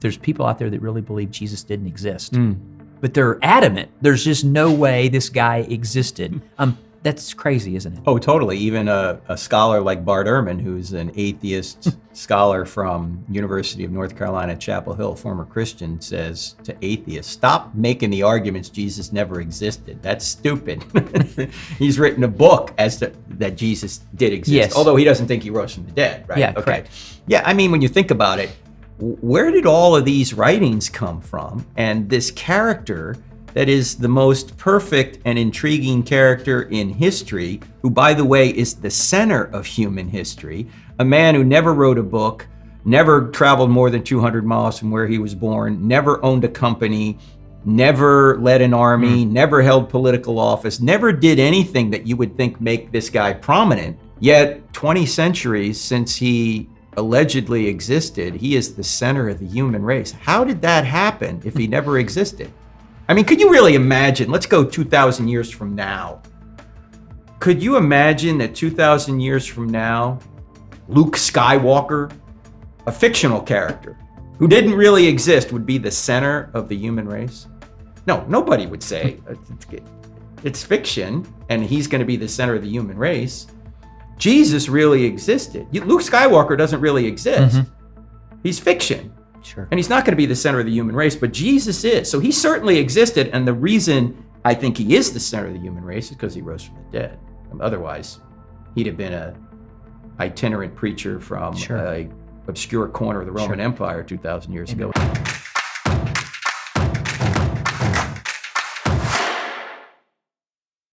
There's people out there that really believe Jesus didn't exist. But they're adamant. There's just no way this guy existed. That's crazy, isn't it? Oh, totally. Even a scholar like Bart Ehrman, who's an atheist scholar from University of North Carolina, Chapel Hill, former Christian, says to atheists, stop making the arguments Jesus never existed. That's stupid. He's written a book as to that Jesus did exist, Yes. although he doesn't think he rose from the dead, right? Yeah, okay. correct. Yeah, I mean, when you think about it, where did all of these writings come from? And this character that is the most perfect and intriguing character in history, who, by the way, is the center of human history, a man who never wrote a book, never traveled more than 200 miles from where he was born, never owned a company, never led an army, never held political office, never did anything that you would think make this guy prominent. Yet 20 centuries since he allegedly existed, he is the center of the human race. How did that happen if he never existed? I mean, could you really imagine, let's go 2,000 years from now. Could you imagine that 2,000 years from now, Luke Skywalker, a fictional character who didn't really exist, would be the center of the human race? No, nobody would say it's fiction and he's going to be the center of the human race. Jesus really existed. Luke Skywalker doesn't really exist. He's fiction. Sure. And he's not going to be the center of the human race, but Jesus is. So he certainly existed. And the reason I think he is the center of the human race is because he rose from the dead. Otherwise, he'd have been an itinerant preacher from an obscure corner of the Roman Empire 2,000 years ago.